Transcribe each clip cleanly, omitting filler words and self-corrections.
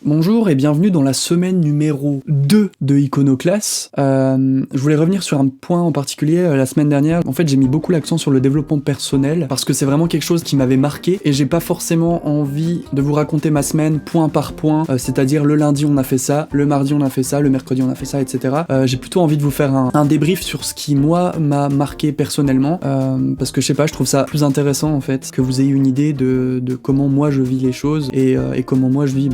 Bonjour et bienvenue dans la semaine numéro 2 de Iconoclass. Je voulais revenir sur un point en particulier la semaine dernière. En fait, j'ai mis beaucoup l'accent sur le développement personnel parce que c'est vraiment quelque chose qui m'avait marqué et j'ai pas forcément envie de vous raconter ma semaine point par point, c'est-à-dire le lundi on a fait ça, le mardi on a fait ça, le mercredi on a fait ça, etc. J'ai plutôt envie de vous faire un débrief sur ce qui, moi, m'a marqué personnellement parce que je sais pas, je trouve ça plus intéressant en fait, que vous ayez une idée de comment moi je vis les choses et comment moi je vis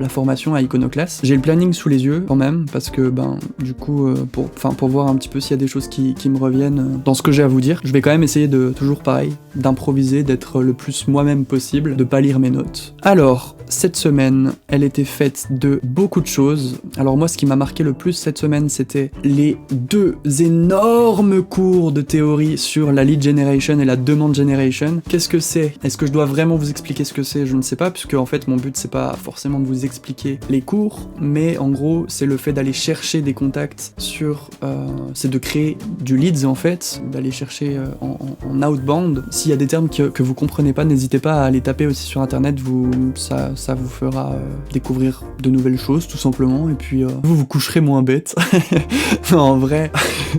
la formation à Iconoclass. J'ai le planning sous les yeux quand même parce que du coup pour voir un petit peu s'il y a des choses qui me reviennent dans ce que j'ai à vous dire. Je vais quand même essayer de toujours pareil, d'improviser, d'être le plus moi-même possible, de pas lire mes notes. Alors, cette semaine, elle était faite de beaucoup de choses. Alors moi, ce qui m'a marqué le plus cette semaine, c'était les 2 énormes cours de théorie sur la lead generation et la demand generation. Qu'est-ce que c'est? Est-ce que je dois vraiment vous expliquer ce que c'est? Je ne sais pas, puisque en fait, mon but, c'est pas forcément de vous expliquer les cours, mais en gros, c'est le fait d'aller chercher des contacts sur... c'est de créer du leads, en fait, d'aller chercher en outbound. S'il y a des termes que vous comprenez pas, n'hésitez pas à les taper aussi sur Internet, ça vous fera découvrir de nouvelles choses tout simplement et puis vous coucherez moins bête. Non, en vrai,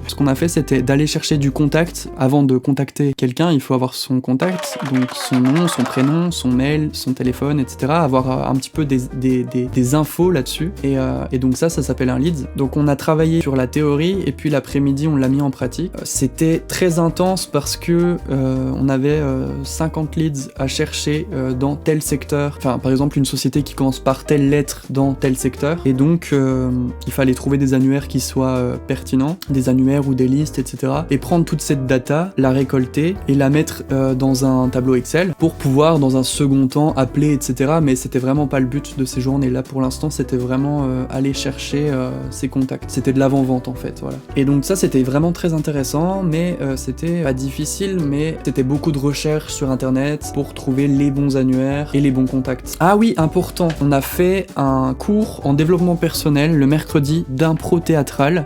ce qu'on a fait c'était d'aller chercher du contact. Avant de contacter quelqu'un, il faut avoir son contact, donc son nom, son prénom, son mail, son téléphone, etc. Avoir un petit peu des infos là-dessus et donc ça s'appelle un lead. Donc on a travaillé sur la théorie et puis l'après-midi on l'a mis en pratique. C'était très intense parce que on avait 50 leads à chercher dans tel secteur. Enfin, par exemple, une société qui commence par telle lettre dans tel secteur. Et donc, il fallait trouver des annuaires qui soient pertinents, des annuaires ou des listes, etc. Et prendre toute cette data, la récolter et la mettre dans un tableau Excel pour pouvoir, dans un second temps, appeler, etc. Mais c'était vraiment pas le but de ces journées-là. Pour l'instant, c'était vraiment aller chercher ces contacts. C'était de l'avant-vente, en fait, voilà. Et donc ça, c'était vraiment très intéressant, mais c'était pas difficile, mais c'était beaucoup de recherches sur Internet pour trouver les bons annuaires et les bons contacts. Ah oui, important, on a fait un cours en développement personnel le mercredi d'impro théâtral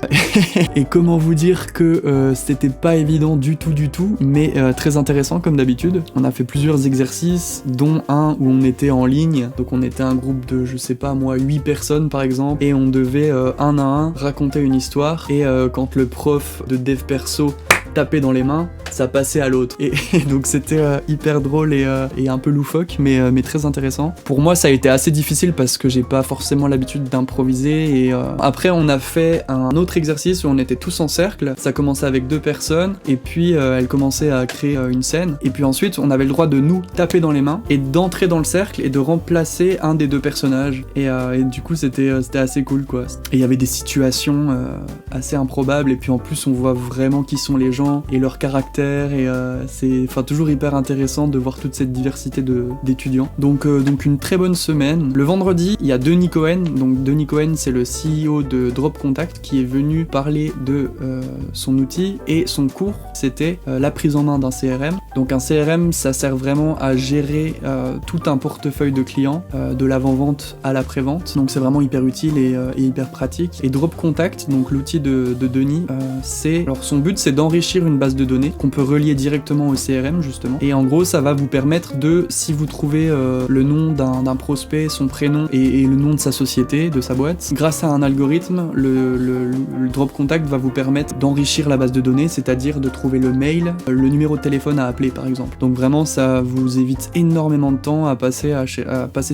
et comment vous dire que c'était pas évident du tout, mais très intéressant comme d'habitude. On a fait plusieurs exercices, dont un où on était en ligne, donc on était un groupe de, je sais pas moi, 8 personnes par exemple, et on devait un à un raconter une histoire, et quand le prof de dev perso tapait dans les mains, ça passait à l'autre. Et donc c'était hyper drôle et un peu loufoque, mais très intéressant. Pour moi, ça a été assez difficile parce que j'ai pas forcément l'habitude d'improviser. Et après, on a fait un autre exercice où on était tous en cercle. Ça commençait avec 2 personnes, et puis elles commençaient à créer une scène. Et puis ensuite, on avait le droit de nous taper dans les mains et d'entrer dans le cercle et de remplacer un des 2 personnages. Et du coup, c'était assez cool, quoi. Et il y avait des situations assez improbables. Et puis en plus, on voit vraiment qui sont les gens et leur caractère, et c'est toujours hyper intéressant de voir toute cette diversité d'étudiants. Donc une très bonne semaine. Le vendredi, il y a Denis Cohen. Donc Denis Cohen, c'est le CEO de Drop Contact qui est venu parler de son outil, et son cours, c'était la prise en main d'un CRM. Donc un CRM, ça sert vraiment à gérer tout un portefeuille de clients, de l'avant-vente à l'après-vente. Donc c'est vraiment hyper utile et hyper pratique. Et Drop Contact, donc l'outil de Denis, alors son but c'est d'enrichir une base de données qu'on peut relier directement au CRM justement, et en gros ça va vous permettre de, si vous trouvez le nom d'un prospect, son prénom et le nom de sa société, de sa boîte, grâce à un algorithme, le Drop Contact va vous permettre d'enrichir la base de données, c'est-à-dire de trouver le mail, le numéro de téléphone à appeler par exemple. Donc vraiment ça vous évite énormément de temps à passer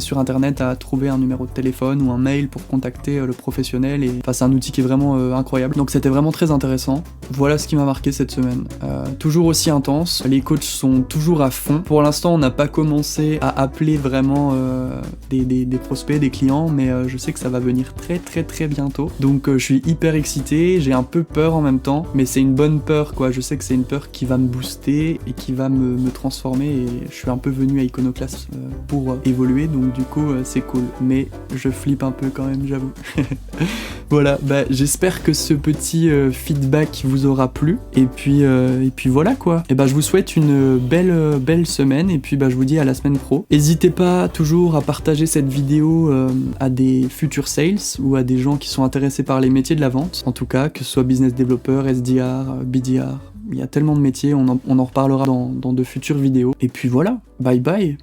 sur Internet à trouver un numéro de téléphone ou un mail pour contacter le professionnel, et c'est un outil qui est vraiment incroyable. Donc c'était vraiment très intéressant. Voilà ce qui m'a marqué cette semaine. Toujours aussi intense, les coachs sont toujours à fond. Pour l'instant, on n'a pas commencé à appeler vraiment des prospects, des clients, mais je sais que ça va venir très bientôt. Donc je suis hyper excité, j'ai un peu peur en même temps, mais c'est une bonne peur, quoi. Je sais que c'est une peur qui va me booster et qui va me transformer, et je suis un peu venu à Iconoclass pour évoluer, donc du coup c'est cool. Mais je flippe un peu quand même, j'avoue. Voilà, j'espère que ce petit feedback vous aura plu, et puis voilà quoi. Et je vous souhaite une belle semaine, et puis je vous dis à la semaine pro. N'hésitez pas toujours à partager cette vidéo à des futurs sales ou à des gens qui sont intéressés par les métiers de la vente, en tout cas, que ce soit business développeur, SDR, BDR. Il y a tellement de métiers, on en reparlera dans de futures vidéos. Et puis voilà, bye bye.